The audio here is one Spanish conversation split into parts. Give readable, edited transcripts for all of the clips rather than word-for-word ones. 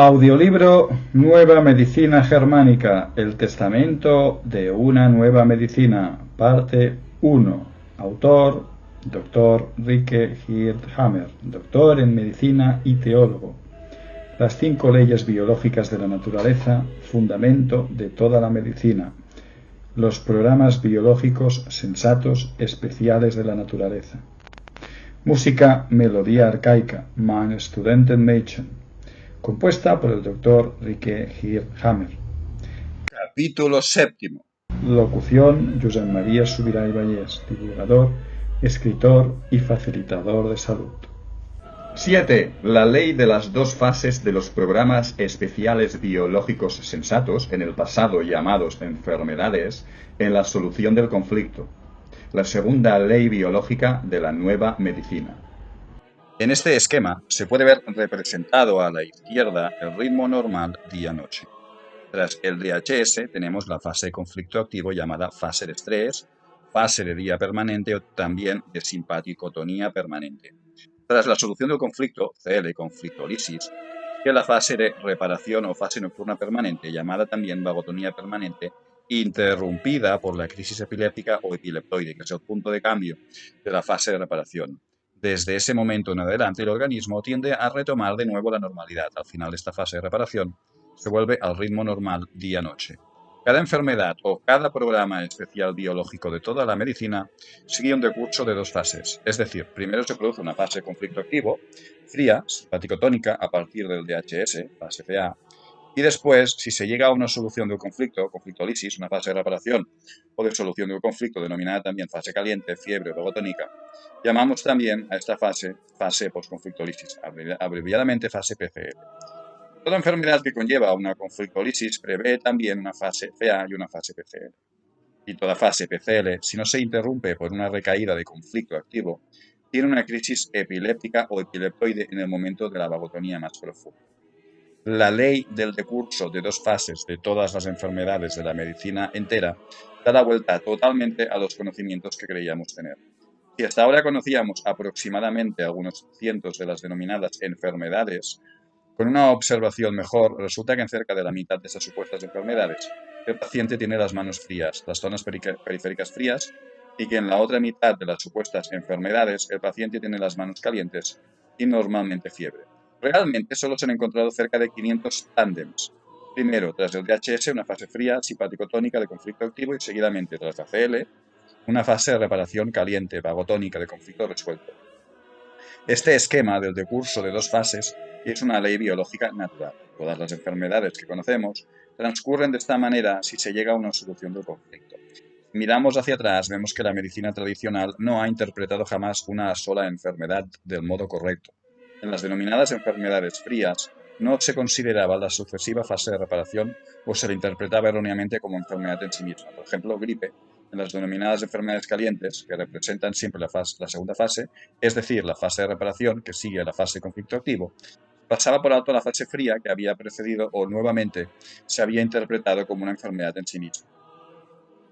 Audiolibro Nueva Medicina Germánica, el testamento de una nueva medicina, parte 1. Autor, Dr. Rike Hirthammer, doctor en medicina y teólogo. Las 5 leyes biológicas de la naturaleza, fundamento de toda la medicina. Los programas biológicos sensatos especiales de la naturaleza. Música Melodía arcaica, Mein Studentenmädchen, compuesta por el Dr. Rike Hirthammer. Capítulo séptimo. Locución Josep María Subirá y Vallés, divulgador, escritor y facilitador de salud. 7. La ley de las 2 fases de los programas especiales biológicos sensatos, en el pasado llamados enfermedades, en la solución del conflicto. La segunda ley biológica de la nueva medicina. En este esquema se puede ver representado a la izquierda el ritmo normal día-noche. Tras el DHS tenemos la fase de conflicto activo llamada fase de estrés, fase de día permanente o también de simpaticotonía permanente. Tras la solución del conflicto, CL, conflictolisis, que la fase de reparación o fase nocturna permanente, llamada también vagotonía permanente, interrumpida por la crisis epiléptica o epileptoide, que es el punto de cambio de la fase de reparación. Desde ese momento en adelante, el organismo tiende a retomar de nuevo la normalidad. Al final de esta fase de reparación, se vuelve al ritmo normal día-noche. Cada enfermedad o cada programa especial biológico de toda la medicina sigue un decurso de 2 fases. Es decir, primero se produce una fase de conflicto activo, fría, simpaticotónica, a partir del DHS, fase CA, y después, si se llega a una solución del conflicto, conflictolisis, una fase de reparación, o de solución del conflicto, denominada también fase caliente, fiebre o vagotónica, llamamos también a esta fase postconflictolisis, abreviadamente fase PCL. Toda enfermedad que conlleva una conflictolisis prevé también una fase CA y una fase PCL. Y toda fase PCL, si no se interrumpe por una recaída de conflicto activo, tiene una crisis epiléptica o epileptoide en el momento de la vagotonía más profunda. La ley del decurso de 2 fases de todas las enfermedades de la medicina entera da la vuelta totalmente a los conocimientos que creíamos tener. Si hasta ahora conocíamos aproximadamente algunos cientos de las denominadas enfermedades, con una observación mejor, resulta que en cerca de la mitad de esas supuestas enfermedades, el paciente tiene las manos frías, las zonas periféricas frías, y que en la otra mitad de las supuestas enfermedades, el paciente tiene las manos calientes y normalmente fiebre. Realmente solo se han encontrado cerca de 500 tándems. Primero, tras el DHS, una fase fría, simpaticotónica de conflicto activo, y seguidamente, tras la CL, una fase de reparación caliente, vagotónica de conflicto resuelto. Este esquema del decurso de 2 fases es una ley biológica natural. Todas las enfermedades que conocemos transcurren de esta manera si se llega a una solución del conflicto. Si miramos hacia atrás, vemos que la medicina tradicional no ha interpretado jamás una sola enfermedad del modo correcto. En las denominadas enfermedades frías, no se consideraba la sucesiva fase de reparación o se la interpretaba erróneamente como enfermedad en sí misma. Por ejemplo, gripe, en las denominadas enfermedades calientes, que representan siempre la segunda fase, es decir, la fase de reparación que sigue a la fase de conflicto activo, pasaba por alto la fase fría que había precedido o nuevamente se había interpretado como una enfermedad en sí misma.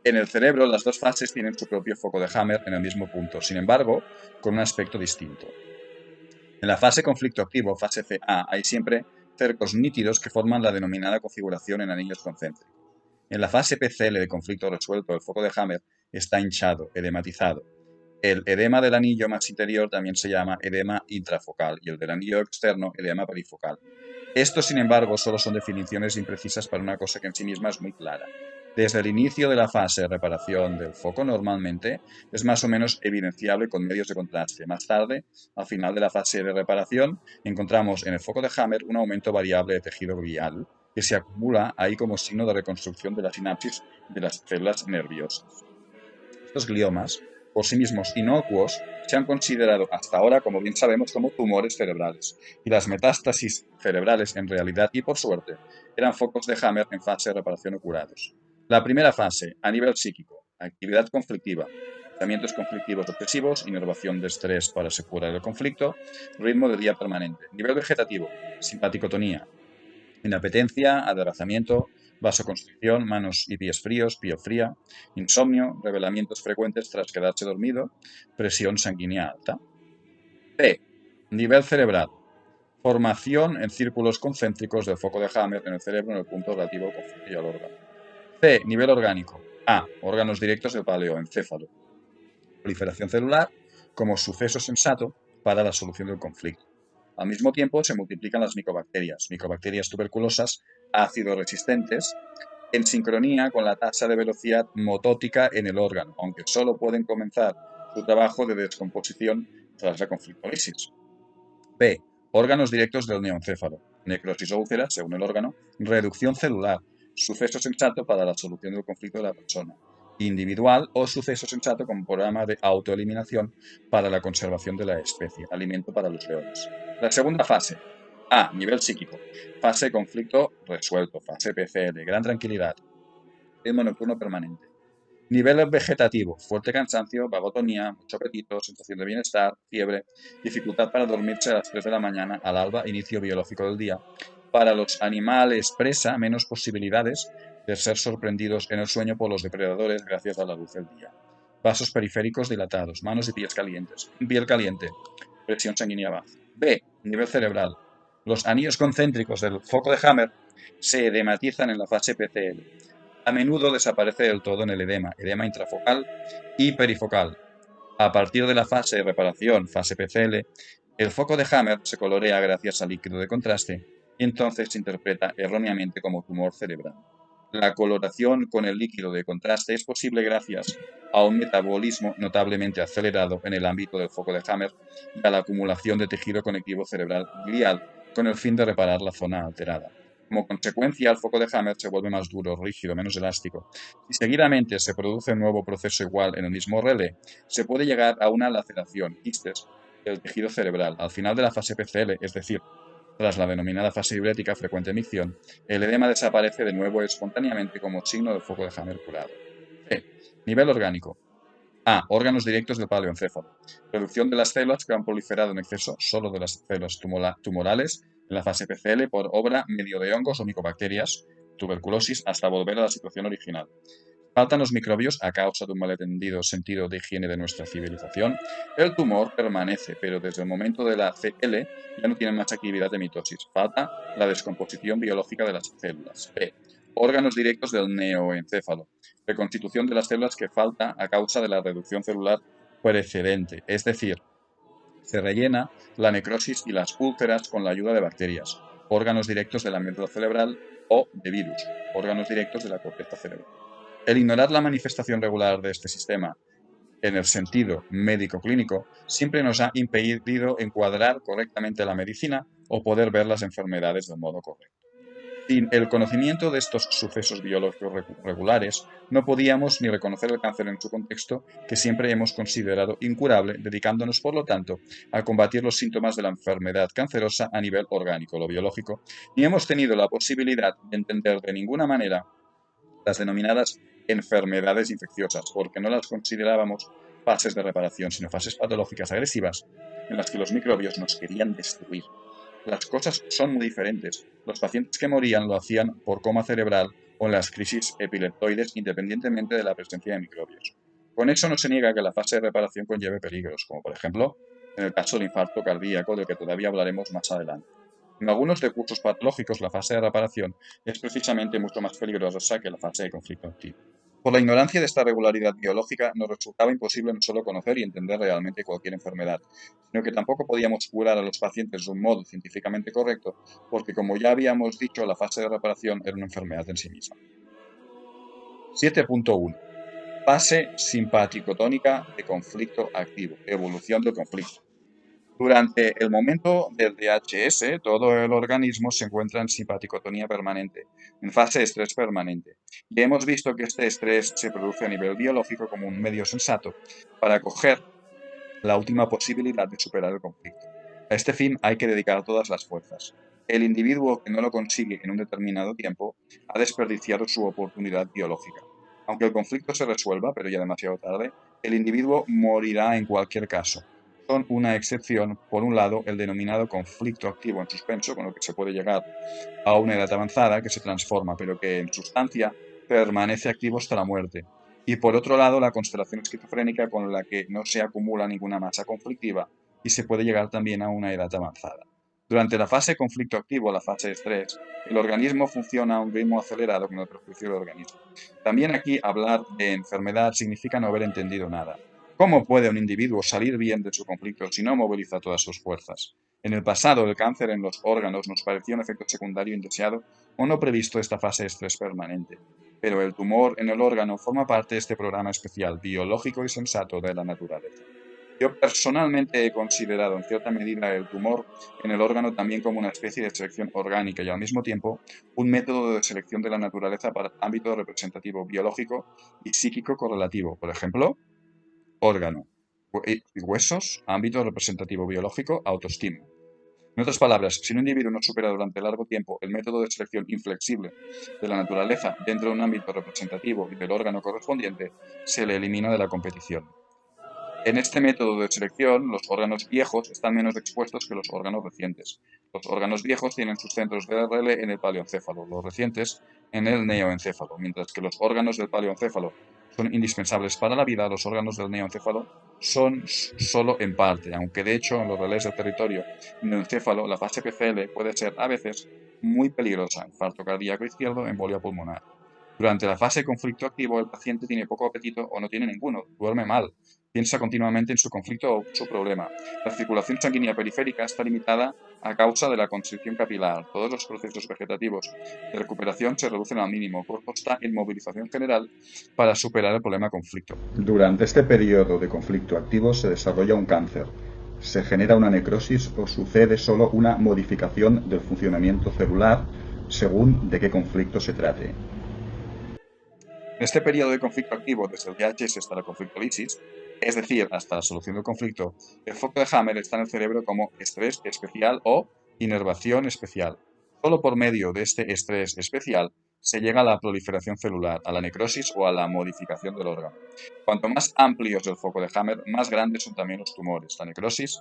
En el cerebro, las 2 fases tienen su propio foco de Hammer en el mismo punto, sin embargo, con un aspecto distinto. En la fase conflicto activo, fase CA, hay siempre cercos nítidos que forman la denominada configuración en anillos concéntricos. En la fase PCL de conflicto resuelto, el foco de Hammer está hinchado, edematizado. El edema del anillo más interior también se llama edema intrafocal y el del anillo externo, edema perifocal. Estos, sin embargo, solo son definiciones imprecisas para una cosa que en sí misma es muy clara. Desde el inicio de la fase de reparación del foco normalmente es más o menos evidenciable con medios de contraste. Más tarde, al final de la fase de reparación, encontramos en el foco de Hammer un aumento variable de tejido glial que se acumula ahí como signo de reconstrucción de la sinapsis de las células nerviosas. Estos gliomas, por sí mismos inocuos, se han considerado hasta ahora, como bien sabemos, como tumores cerebrales, y las metástasis cerebrales en realidad, y por suerte, eran focos de Hammer en fase de reparación o curados. La primera fase, a nivel psíquico, actividad conflictiva, pensamientos conflictivos obsesivos, inervación de estrés para asegurar el conflicto, ritmo de día permanente. Nivel vegetativo, simpaticotonía, inapetencia, adelgazamiento, vasoconstricción, manos y pies fríos, piofría, insomnio, revelamientos frecuentes tras quedarse dormido, presión sanguínea alta. P. Nivel cerebral. Formación en círculos concéntricos del foco de Hammer en el cerebro en el punto relativo al conflicto y al órgano. C. Nivel orgánico. A. Órganos directos del paleoencéfalo. Proliferación celular como suceso sensato para la solución del conflicto. Al mismo tiempo se multiplican las micobacterias tuberculosas ácido resistentes, en sincronía con la tasa de velocidad motótica en el órgano, aunque solo pueden comenzar su trabajo de descomposición tras la conflictólisis. B. Órganos directos del neoencéfalo. Necrosis o úlcera, según el órgano. Reducción celular. Suceso sensato para la solución del conflicto de la persona. Individual o suceso sensato como programa de autoeliminación para la conservación de la especie. Alimento para los leones. La segunda fase. A. Nivel psíquico. Fase conflicto resuelto. Fase PCL. Gran tranquilidad. Ritmo nocturno permanente. Nivel vegetativo, fuerte cansancio, vagotonía, mucho apetito, sensación de bienestar, fiebre, dificultad para dormirse a las 3 de la mañana al alba, inicio biológico del día. Para los animales presa, menos posibilidades de ser sorprendidos en el sueño por los depredadores gracias a la luz del día. Vasos periféricos dilatados, manos y pies calientes, piel caliente, presión sanguínea baja. B. Nivel cerebral. Los anillos concéntricos del foco de Hammer se edematizan en la fase PCL. A menudo desaparece del todo en el edema intrafocal y perifocal. A partir de la fase de reparación, fase PCL, el foco de Hammer se colorea gracias al líquido de contraste y entonces se interpreta erróneamente como tumor cerebral. La coloración con el líquido de contraste es posible gracias a un metabolismo notablemente acelerado en el ámbito del foco de Hammer y a la acumulación de tejido conectivo cerebral glial con el fin de reparar la zona alterada. Como consecuencia, el foco de Hammer se vuelve más duro, rígido, menos elástico. Si seguidamente se produce un nuevo proceso igual en el mismo relé, se puede llegar a una laceración, quistes, del tejido cerebral. Al final de la fase PCL, es decir, tras la denominada fase diurética frecuente micción, el edema desaparece de nuevo espontáneamente como signo del foco de Hammer curado. C. Nivel orgánico. A. Órganos directos del paleoencéfalo. Reducción de las células que han proliferado en exceso, solo de las células tumorales, en la fase PCL por obra medio de hongos o micobacterias, tuberculosis, hasta volver a la situación original. Faltan los microbios a causa de un malentendido sentido de higiene de nuestra civilización. El tumor permanece, pero desde el momento de la CL ya no tiene más actividad de mitosis. Falta la descomposición biológica de las células. B. Órganos directos del neoencéfalo. Reconstitución de las células que falta a causa de la reducción celular precedente, es decir, se rellena la necrosis y las úlceras con la ayuda de bacterias, órganos directos de la médula cerebral o de virus, órganos directos de la corteza cerebral. El ignorar la manifestación regular de este sistema en el sentido médico-clínico siempre nos ha impedido encuadrar correctamente la medicina o poder ver las enfermedades de modo correcto. Sin el conocimiento de estos sucesos biológicos regulares, no podíamos ni reconocer el cáncer en su contexto, que siempre hemos considerado incurable, dedicándonos, por lo tanto, a combatir los síntomas de la enfermedad cancerosa a nivel orgánico, lo biológico, ni hemos tenido la posibilidad de entender de ninguna manera las denominadas enfermedades infecciosas, porque no las considerábamos fases de reparación, sino fases patológicas agresivas en las que los microbios nos querían destruir. Las cosas son muy diferentes. Los pacientes que morían lo hacían por coma cerebral o en las crisis epileptoides independientemente de la presencia de microbios. Con eso no se niega que la fase de reparación conlleve peligros, como por ejemplo en el caso del infarto cardíaco, del que todavía hablaremos más adelante. En algunos recursos patológicos, la fase de reparación es precisamente mucho más peligrosa que la fase de conflicto activo. Por la ignorancia de esta regularidad biológica, nos resultaba imposible no solo conocer y entender realmente cualquier enfermedad, sino que tampoco podíamos curar a los pacientes de un modo científicamente correcto, porque como ya habíamos dicho, la fase de reparación era una enfermedad en sí misma. 7.1. Fase simpático-tónica de conflicto activo, evolución del conflicto. Durante el momento del DHS, todo el organismo se encuentra en simpaticotonía permanente, en fase de estrés permanente. Y hemos visto que este estrés se produce a nivel biológico como un medio sensato para coger la última posibilidad de superar el conflicto. A este fin hay que dedicar todas las fuerzas. El individuo que no lo consigue en un determinado tiempo ha desperdiciado su oportunidad biológica. Aunque el conflicto se resuelva, pero ya demasiado tarde, el individuo morirá en cualquier caso. Son una excepción, por un lado, el denominado conflicto activo en suspenso, con lo que se puede llegar a una edad avanzada que se transforma, pero que en sustancia permanece activo hasta la muerte. Y por otro lado, la constelación esquizofrénica con la que no se acumula ninguna masa conflictiva y se puede llegar también a una edad avanzada. Durante la fase conflicto activo, la fase estrés, el organismo funciona a un ritmo acelerado con el perjuicio del organismo. También aquí hablar de enfermedad significa no haber entendido nada. ¿Cómo puede un individuo salir bien de su conflicto si no moviliza todas sus fuerzas? En el pasado, el cáncer en los órganos nos parecía un efecto secundario indeseado o no previsto esta fase de estrés permanente. Pero el tumor en el órgano forma parte de este programa especial biológico y sensato de la naturaleza. Yo personalmente he considerado en cierta medida el tumor en el órgano también como una especie de selección orgánica y al mismo tiempo un método de selección de la naturaleza para ámbito representativo biológico y psíquico correlativo. Por ejemplo, órgano, huesos, ámbito representativo biológico, autoestima. En otras palabras, si un individuo no supera durante largo tiempo el método de selección inflexible de la naturaleza dentro de un ámbito representativo y del órgano correspondiente, se le elimina de la competición. En este método de selección, los órganos viejos están menos expuestos que los órganos recientes. Los órganos viejos tienen sus centros de RL en el paleoencéfalo, los recientes en el neoencéfalo. Mientras que los órganos del paleoencéfalo son indispensables para la vida, los órganos del neoencéfalo son solo en parte, aunque de hecho en los relés del territorio neoencéfalo la fase PCL puede ser a veces muy peligrosa: infarto cardíaco izquierdo, embolia pulmonar. Durante la fase de conflicto activo, el paciente tiene poco apetito o no tiene ninguno, duerme mal, piensa continuamente en su conflicto o su problema. La circulación sanguínea periférica está limitada a causa de la constricción capilar. Todos los procesos vegetativos de recuperación se reducen al mínimo. El cuerpo está en movilización general para superar el problema conflicto. Durante este periodo de conflicto activo se desarrolla un cáncer. ¿Se genera una necrosis o sucede solo una modificación del funcionamiento celular según de qué conflicto se trate? En este periodo de conflicto activo, desde el VHS hasta la conflictolisis, es decir, hasta la solución del conflicto, el foco de Hammer está en el cerebro como estrés especial o inervación especial. Solo por medio de este estrés especial se llega a la proliferación celular, a la necrosis o a la modificación del órgano. Cuanto más amplio es el foco de Hammer, más grandes son también los tumores, la necrosis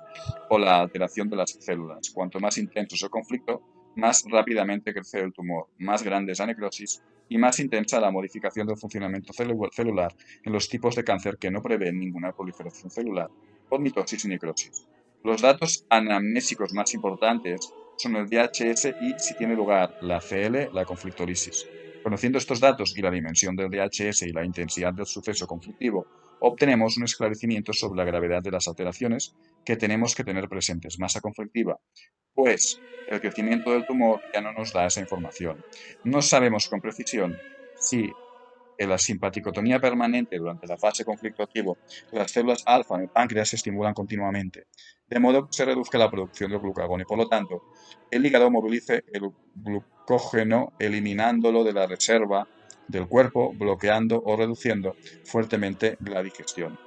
o la alteración de las células. Cuanto más intenso es el conflicto, más rápidamente crece el tumor, más grande es la necrosis y más intensa la modificación del funcionamiento celular en los tipos de cáncer que no prevén ninguna proliferación celular por mitosis y necrosis. Los datos anamnésicos más importantes son el DHS y, si tiene lugar la CL, la conflictolisis. Conociendo estos datos y la dimensión del DHS y la intensidad del suceso conflictivo, obtenemos un esclarecimiento sobre la gravedad de las alteraciones que tenemos que tener presentes. Masa conflictiva, pues el crecimiento del tumor ya no nos da esa información. No sabemos con precisión si en la simpaticotonía permanente durante la fase conflicto activo, las células alfa en el páncreas se estimulan continuamente, de modo que se reduzca la producción de glucagón y por lo tanto el hígado movilice el glucógeno eliminándolo de la reserva del cuerpo, bloqueando o reduciendo fuertemente la digestión.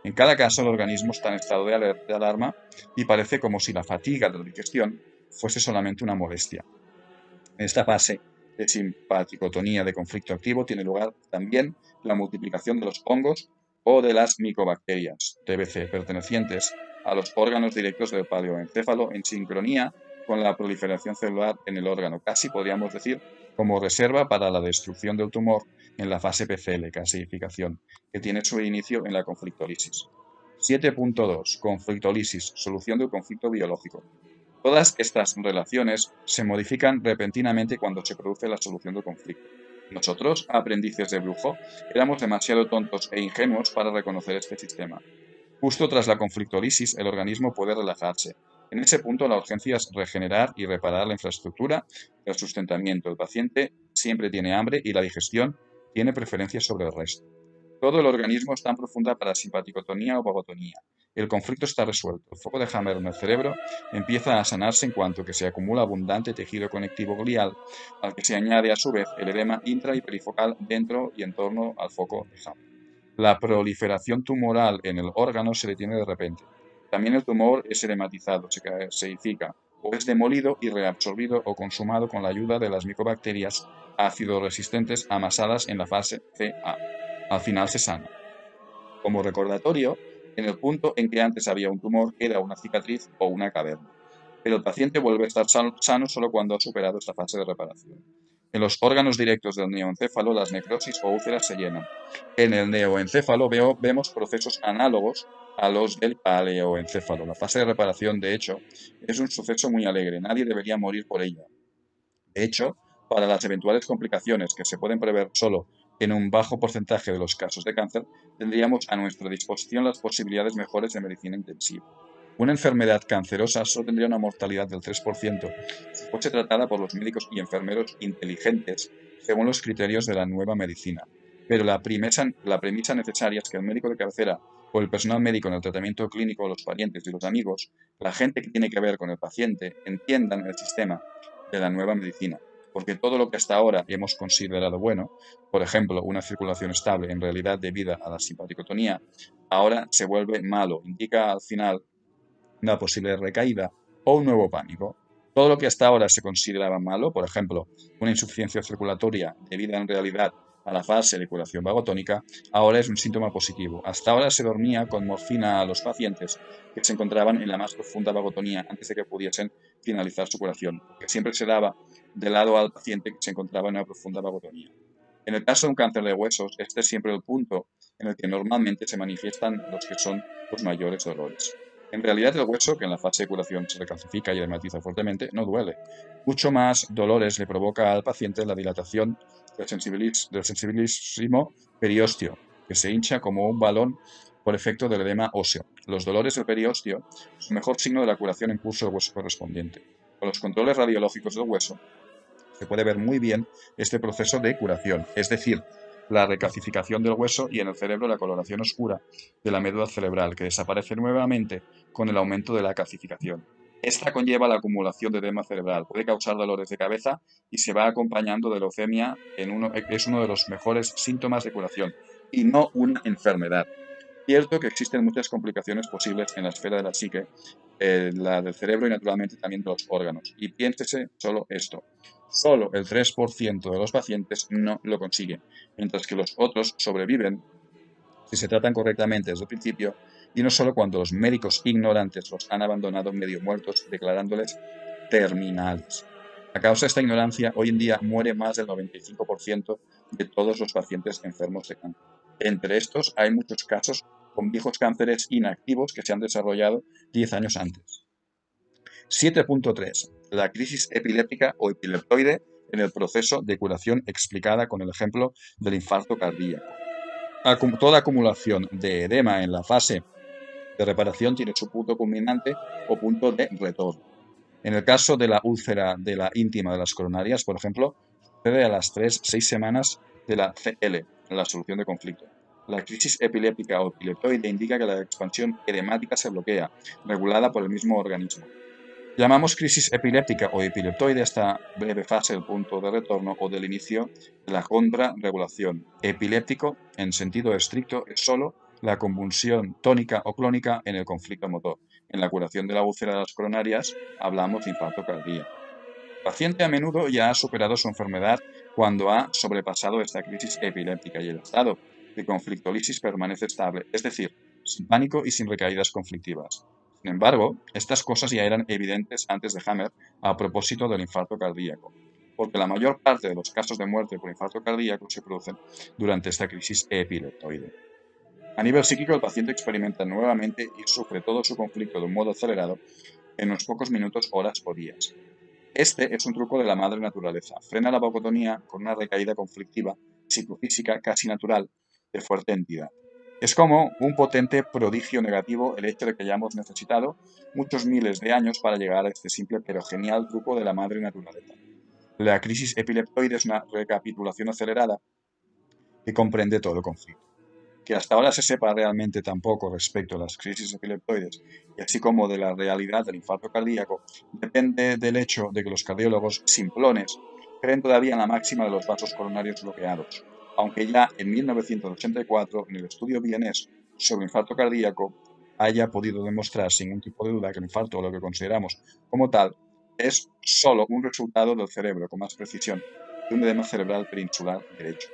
En cada caso, el organismo está en estado de alarma y parece como si la fatiga de la digestión fuese solamente una molestia. En esta fase de simpaticotonía de conflicto activo tiene lugar también la multiplicación de los hongos o de las micobacterias, TBC, pertenecientes a los órganos directos del paleoencéfalo en sincronía con la proliferación celular en el órgano, casi podríamos decir como reserva para la destrucción del tumor en la fase PCL, clasificación, que tiene su inicio en la conflictolisis. 7.2. Conflictolisis, solución del conflicto biológico. Todas estas relaciones se modifican repentinamente cuando se produce la solución del conflicto. Nosotros, aprendices de brujo, éramos demasiado tontos e ingenuos para reconocer este sistema. Justo tras la conflictolisis, el organismo puede relajarse. En ese punto, la urgencia es regenerar y reparar la infraestructura del sustentamiento. El paciente siempre tiene hambre y la digestión tiene preferencia sobre el resto. Todo el organismo está en profunda parasimpaticotonía o vagotonía. El conflicto está resuelto. El foco de Hammer en el cerebro empieza a sanarse en cuanto que se acumula abundante tejido conectivo glial, al que se añade a su vez el edema intra y perifocal dentro y en torno al foco de Hammer. La proliferación tumoral en el órgano se detiene de repente. También el tumor es edematizado, se gaseifica o es demolido y reabsorbido o consumado con la ayuda de las micobacterias ácido resistentes amasadas en la fase CA. Al final se sana. Como recordatorio, en el punto en que antes había un tumor queda una cicatriz o una caverna. Pero el paciente vuelve a estar sano solo cuando ha superado esta fase de reparación. En los órganos directos del neoencéfalo, las necrosis o úlceras se llenan. En el neoencéfalo vemos procesos análogos a los del paleoencéfalo. La fase de reparación, de hecho, es un suceso muy alegre. Nadie debería morir por ella. De hecho, para las eventuales complicaciones que se pueden prever solo en un bajo porcentaje de los casos de cáncer, tendríamos a nuestra disposición las posibilidades mejores de medicina intensiva. Una enfermedad cancerosa solo tendría una mortalidad del 3% si fuese tratada por los médicos y enfermeros inteligentes según los criterios de la nueva medicina. Pero la premisa necesaria es que el médico de cabecera o el personal médico en el tratamiento clínico, los parientes y los amigos, la gente que tiene que ver con el paciente, entiendan el sistema de la nueva medicina, porque todo lo que hasta ahora hemos considerado bueno, por ejemplo, una circulación estable en realidad debida a la simpaticotonía, ahora se vuelve malo, indica al final una posible recaída o un nuevo pánico. Todo lo que hasta ahora se consideraba malo, por ejemplo, una insuficiencia circulatoria debida en realidad a la fase de curación vagotónica, ahora es un síntoma positivo. Hasta ahora se dormía con morfina a los pacientes que se encontraban en la más profunda vagotonía antes de que pudiesen finalizar su curación, porque siempre se daba de lado al paciente que se encontraba en una profunda vagotonía. En el caso de un cáncer de huesos, este es siempre el punto en el que normalmente se manifiestan los que son los mayores dolores. En realidad el hueso, que en la fase de curación se recalcifica y edematiza fuertemente, no duele. Mucho más dolores le provoca al paciente la dilatación del sensibilísimo periósteo, que se hincha como un balón por efecto del edema óseo. Los dolores del periósteo son el mejor signo de la curación en curso del hueso correspondiente. Con los controles radiológicos del hueso se puede ver muy bien este proceso de curación, es decir, la recalcificación del hueso y en el cerebro la coloración oscura de la médula cerebral, que desaparece nuevamente con el aumento de la calcificación. Esta conlleva la acumulación de edema cerebral, puede causar dolores de cabeza y se va acompañando de leucemia, es uno de los mejores síntomas de curación y no una enfermedad. Cierto que existen muchas complicaciones posibles en la esfera de la psique, la del cerebro y naturalmente también de los órganos. Y piénsese solo esto. Solo el 3% de los pacientes no lo consiguen, mientras que los otros sobreviven si se tratan correctamente desde el principio y no solo cuando los médicos ignorantes los han abandonado medio muertos declarándoles terminales. A causa de esta ignorancia, hoy en día muere más del 95% de todos los pacientes enfermos de cáncer. Entre estos hay muchos casos con viejos cánceres inactivos que se han desarrollado 10 años antes. 7.3. La crisis epiléptica o epileptoide en el proceso de curación explicada con el ejemplo del infarto cardíaco. Toda acumulación de edema en la fase de reparación tiene su punto culminante o punto de retorno. En el caso de la úlcera de la íntima de las coronarias, por ejemplo, sucede a las 3-6 semanas de la CL, la solución de conflicto. La crisis epiléptica o epileptoide indica que la expansión edemática se bloquea, regulada por el mismo organismo. Llamamos crisis epiléptica o epileptoide a esta breve fase del punto de retorno o del inicio de la contrarregulación. Epiléptico, en sentido estricto, es solo la convulsión tónica o clónica en el conflicto motor. En la curación de la úlcera de las coronarias hablamos de infarto cardíaco. El paciente a menudo ya ha superado su enfermedad cuando ha sobrepasado esta crisis epiléptica y el estado de conflictolisis permanece estable, es decir, sin pánico y sin recaídas conflictivas. Sin embargo, estas cosas ya eran evidentes antes de Hammer a propósito del infarto cardíaco, porque la mayor parte de los casos de muerte por infarto cardíaco se producen durante esta crisis epileptoide. A nivel psíquico, el paciente experimenta nuevamente y sufre todo su conflicto de un modo acelerado en unos pocos minutos, horas o días. Este es un truco de la madre naturaleza. Frena la vagotonía con una recaída conflictiva psicofísica casi natural de fuerte entidad. Es como un potente prodigio negativo el hecho de que hayamos necesitado muchos miles de años para llegar a este simple pero genial truco de la madre naturaleza. La crisis epileptoide es una recapitulación acelerada que comprende todo el conflicto. Que hasta ahora se sepa realmente tan poco respecto a las crisis epileptoides y así como de la realidad del infarto cardíaco depende del hecho de que los cardiólogos simplones creen todavía en la máxima de los vasos coronarios bloqueados, aunque ya en 1984 en el estudio vienés sobre infarto cardíaco haya podido demostrar sin ningún tipo de duda que el infarto, o lo que consideramos como tal, es solo un resultado del cerebro, con más precisión, de un edema cerebral peninsular derecho.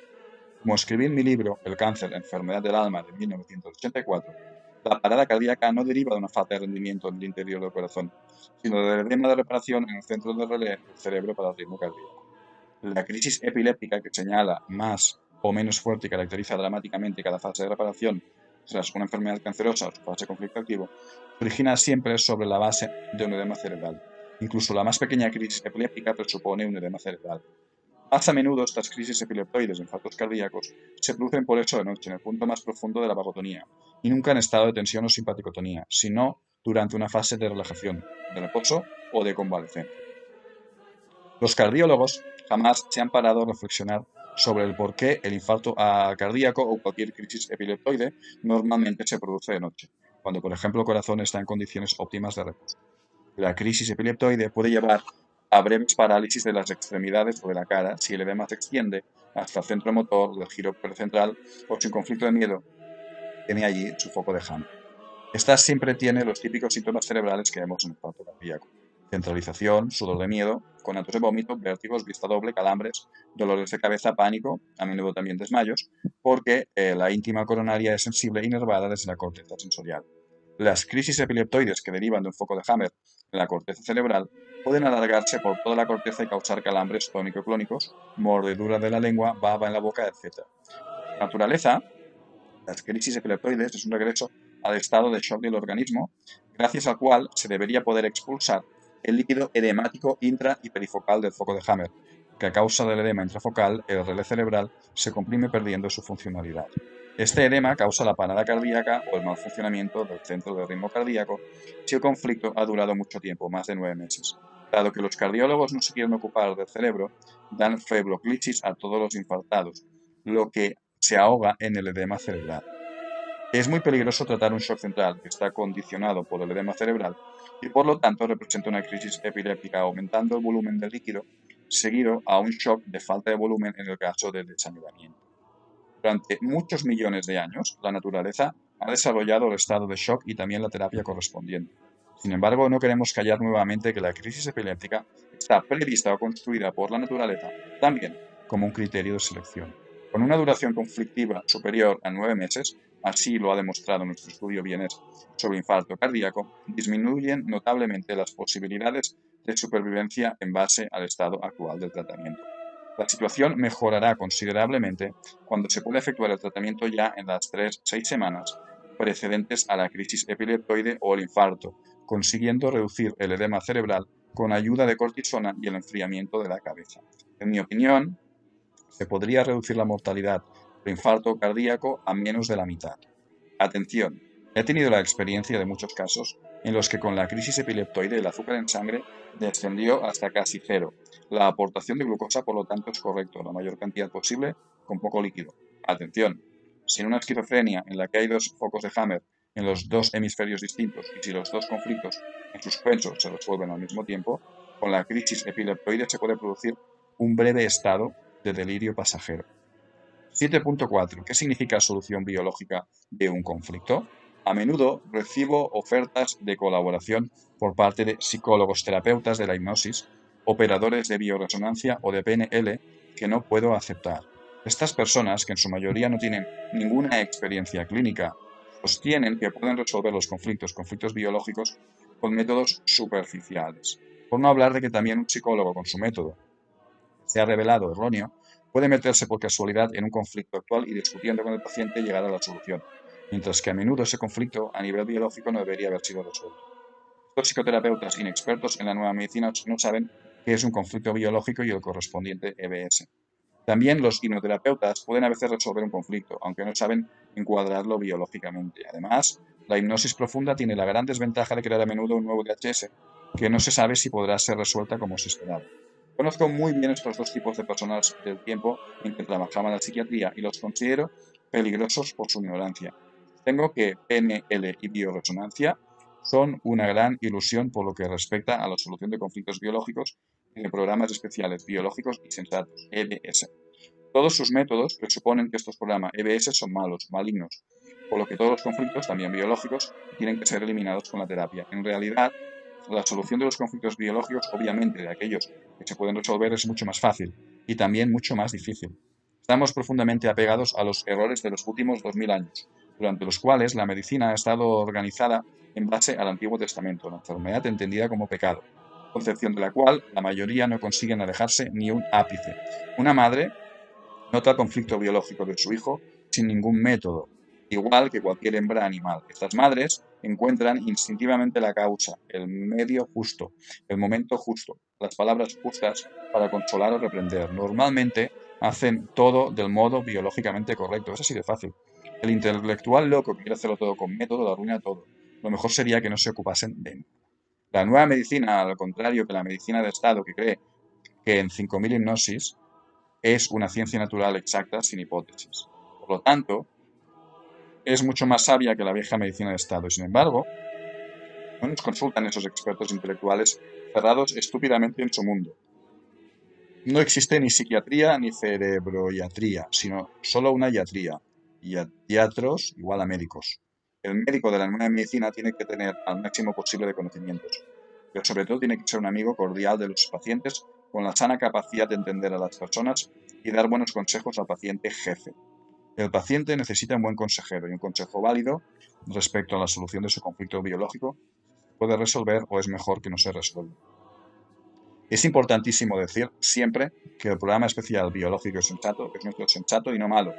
Como escribí en mi libro El cáncer, la enfermedad del alma de 1984, la parada cardíaca no deriva de una falta de rendimiento en el interior del corazón, sino del edema de reparación en el centro del relé del cerebro para el ritmo cardíaco. La crisis epiléptica, que señala más o menos fuerte y caracteriza dramáticamente cada fase de reparación tras una enfermedad cancerosa o su fase de conflicto activo, se origina siempre sobre la base de un edema cerebral. Incluso la más pequeña crisis epiléptica presupone un edema cerebral. Más a menudo estas crisis epileptoides o infartos cardíacos se producen por eso de noche, en el punto más profundo de la vagotonía, y nunca en estado de tensión o simpaticotonía, sino durante una fase de relajación, de reposo o de convalecencia. Los cardiólogos jamás se han parado a reflexionar sobre el por qué el infarto cardíaco o cualquier crisis epileptoide normalmente se produce de noche, cuando por ejemplo el corazón está en condiciones óptimas de reposo. La crisis epileptoide puede llevar a breves parálisis de las extremidades o de la cara si el edema se extiende hasta el centro motor del giro percentral o si un conflicto de miedo tiene allí su foco de Hammer. Esta siempre tiene los típicos síntomas cerebrales que vemos en el infarto cardíaco: centralización, sudor de miedo, conatos de vómito, vértigos, vista doble, calambres, dolores de cabeza, pánico, a menudo también desmayos, porque la íntima coronaria es sensible e inervada desde la corteza sensorial. Las crisis epileptoides que derivan de un foco de Hammer en la corteza cerebral pueden alargarse por toda la corteza y causar calambres tónico-clónicos, mordedura de la lengua, baba en la boca, etc. Por naturaleza, las crisis epileptoides es un regreso al estado de shock del organismo, gracias al cual se debería poder expulsar el líquido edemático intra y perifocal del foco de Hammer, que a causa del edema intrafocal, el relé cerebral se comprime perdiendo su funcionalidad. Este edema causa la parada cardíaca o el mal funcionamiento del centro del ritmo cardíaco si el conflicto ha durado mucho tiempo, más de 9 meses. Dado que los cardiólogos no se quieren ocupar del cerebro, dan febloclisis a todos los infartados, lo que se ahoga en el edema cerebral. Es muy peligroso tratar un shock central que está condicionado por el edema cerebral y por lo tanto representa una crisis epiléptica aumentando el volumen del líquido, seguido a un shock de falta de volumen en el caso del desanudamiento. Durante muchos millones de años, la naturaleza ha desarrollado el estado de shock y también la terapia correspondiente. Sin embargo, no queremos callar nuevamente que la crisis epiléptica está prevista o construida por la naturaleza también como un criterio de selección. Con una duración conflictiva superior a 9 meses, así lo ha demostrado nuestro estudio vienés sobre infarto cardíaco, disminuyen notablemente las posibilidades de supervivencia en base al estado actual del tratamiento. La situación mejorará considerablemente cuando se pueda efectuar el tratamiento ya en las 3-6 semanas precedentes a la crisis epileptoide o el infarto, consiguiendo reducir el edema cerebral con ayuda de cortisona y el enfriamiento de la cabeza. En mi opinión, se podría reducir la mortalidad por infarto cardíaco a menos de la mitad. Atención, he tenido la experiencia de muchos casos en los que con la crisis epileptoide el azúcar en sangre descendió hasta casi cero. La aportación de glucosa, por lo tanto, es correcto, la mayor cantidad posible con poco líquido. Atención, si en una esquizofrenia en la que hay dos focos de Hammer en los dos hemisferios distintos y si los dos conflictos en suspenso se resuelven al mismo tiempo, con la crisis epileptoide se puede producir un breve estado de delirio pasajero. 7.4. ¿Qué significa solución biológica de un conflicto? A menudo recibo ofertas de colaboración por parte de psicólogos terapeutas de la hipnosis, operadores de bioresonancia o de PNL que no puedo aceptar. Estas personas, que en su mayoría no tienen ninguna experiencia clínica, sostienen que pueden resolver los conflictos biológicos con métodos superficiales. Por no hablar de que también un psicólogo con su método se ha revelado erróneo, puede meterse por casualidad en un conflicto actual y discutiendo con el paciente llegar a la solución, mientras que a menudo ese conflicto a nivel biológico no debería haber sido resuelto. Los psicoterapeutas inexpertos en la nueva medicina no saben qué es un conflicto biológico y el correspondiente EBS. También los hipnoterapeutas pueden a veces resolver un conflicto, aunque no saben encuadrarlo biológicamente. Además, la hipnosis profunda tiene la gran desventaja de crear a menudo un nuevo DHS que no se sabe si podrá ser resuelta como se esperaba. Conozco muy bien estos dos tipos de personas del tiempo en que trabajaba en la psiquiatría y los considero peligrosos por su ignorancia. Tengo que PNL y bioresonancia son una gran ilusión por lo que respecta a la solución de conflictos biológicos y de programas especiales biológicos y sensatos, EBS. Todos sus métodos presuponen que estos programas EBS son malos, malignos, por lo que todos los conflictos, también biológicos, tienen que ser eliminados con la terapia. En realidad, la solución de los conflictos biológicos, obviamente de aquellos que se pueden resolver, es mucho más fácil y también mucho más difícil. Estamos profundamente apegados a los errores de los últimos 2000 años, durante los cuales la medicina ha estado organizada en base al Antiguo Testamento, la enfermedad entendida como pecado. concepción de la cual la mayoría no consiguen alejarse ni un ápice. Una madre nota el conflicto biológico de su hijo sin ningún método, igual que cualquier hembra animal. Estas madres encuentran instintivamente la causa, el medio justo, el momento justo, las palabras justas para consolar o reprender. Normalmente hacen todo del modo biológicamente correcto. Es así de fácil. El intelectual loco que quiere hacerlo todo con método lo arruina todo. Lo mejor sería que no se ocupasen de él. La nueva medicina, al contrario que la medicina de Estado, que cree que en 5.000 hipnosis es una ciencia natural exacta sin hipótesis. Por lo tanto, es mucho más sabia que la vieja medicina de Estado y, sin embargo, no nos consultan esos expertos intelectuales cerrados estúpidamente en su mundo. No existe ni psiquiatría ni cerebroiatría, sino solo una iatría. Iatros igual a médicos. El médico de la nueva medicina tiene que tener al máximo posible de conocimientos, pero sobre todo tiene que ser un amigo cordial de los pacientes con la sana capacidad de entender a las personas y dar buenos consejos al paciente jefe. El paciente necesita un buen consejero y un consejo válido respecto a la solución de su conflicto biológico puede resolver o es mejor que no se resuelva. Es importantísimo decir siempre que el programa especial biológico sensato es nuestro sensato y no malo,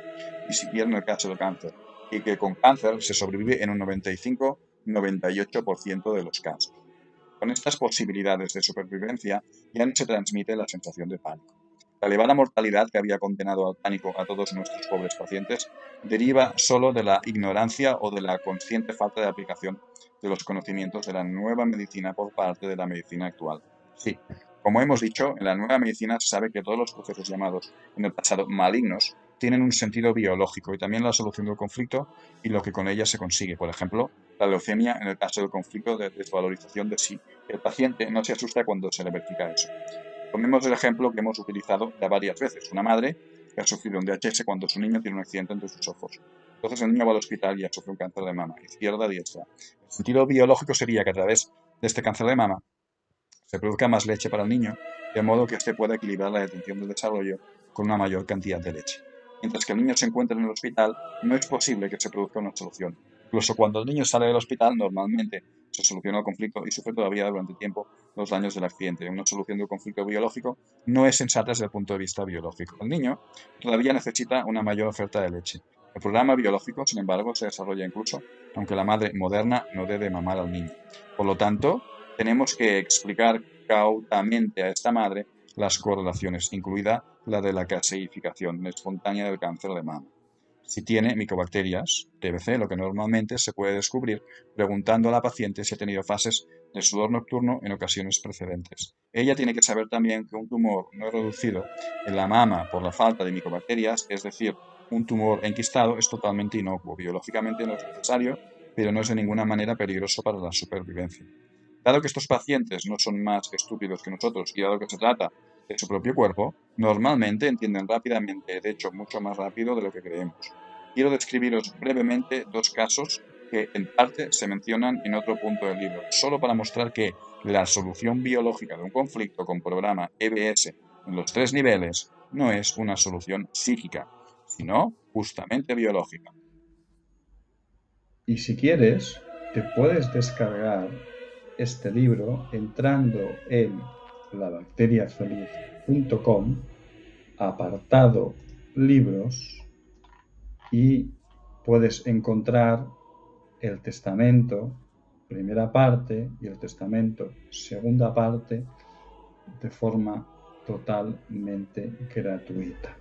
ni siquiera en el caso del cáncer, y que con cáncer se sobrevive en un 95-98% de los casos. Con estas posibilidades de supervivencia ya no se transmite la sensación de pánico. La elevada mortalidad que había condenado al pánico a todos nuestros pobres pacientes deriva solo de la ignorancia o de la consciente falta de aplicación de los conocimientos de la nueva medicina por parte de la medicina actual. Sí, como hemos dicho, en la nueva medicina se sabe que todos los procesos llamados en el pasado malignos tienen un sentido biológico y también la solución del conflicto y lo que con ella se consigue. Por ejemplo, la leucemia en el caso del conflicto de desvalorización de sí. El paciente no se asusta cuando se le verifica eso. Tomemos el ejemplo que hemos utilizado ya varias veces. Una madre que ha sufrido un DHS cuando su niño tiene un accidente entre sus ojos. Entonces el niño va al hospital y ha sufrido un cáncer de mama, izquierda, diestra. El sentido biológico sería que a través de este cáncer de mama se produzca más leche para el niño, de modo que éste pueda equilibrar la detención del desarrollo con una mayor cantidad de leche. Mientras que el niño se encuentra en el hospital, no es posible que se produzca una solución. Incluso cuando el niño sale del hospital, normalmente se soluciona el conflicto y sufre todavía durante tiempo los daños del accidente. Una solución del conflicto biológico no es sensata desde el punto de vista biológico. El niño todavía necesita una mayor oferta de leche. El programa biológico, sin embargo, se desarrolla incluso aunque la madre moderna no debe mamar al niño. Por lo tanto, tenemos que explicar cautamente a esta madre las correlaciones, incluida la de la caseificación espontánea del cáncer de mama. Si tiene micobacterias TBC, lo que normalmente se puede descubrir preguntando a la paciente si ha tenido fases de sudor nocturno en ocasiones precedentes. Ella tiene que saber también que un tumor no reducido en la mama por la falta de micobacterias, es decir, un tumor enquistado, es totalmente inocuo. Biológicamente no es necesario, pero no es de ninguna manera peligroso para la supervivencia. Dado que estos pacientes no son más estúpidos que nosotros y dado que se trata de su propio cuerpo, normalmente entienden rápidamente, de hecho mucho más rápido de lo que creemos. Quiero describiros brevemente dos casos que en parte se mencionan en otro punto del libro, solo para mostrar que la solución biológica de un conflicto con programa EBS en los 3 niveles no es una solución psíquica, sino justamente biológica. Y si quieres, te puedes descargar este libro entrando en labacteriafeliz.com, apartado libros, y puedes encontrar el testamento primera parte y el testamento segunda parte de forma totalmente gratuita.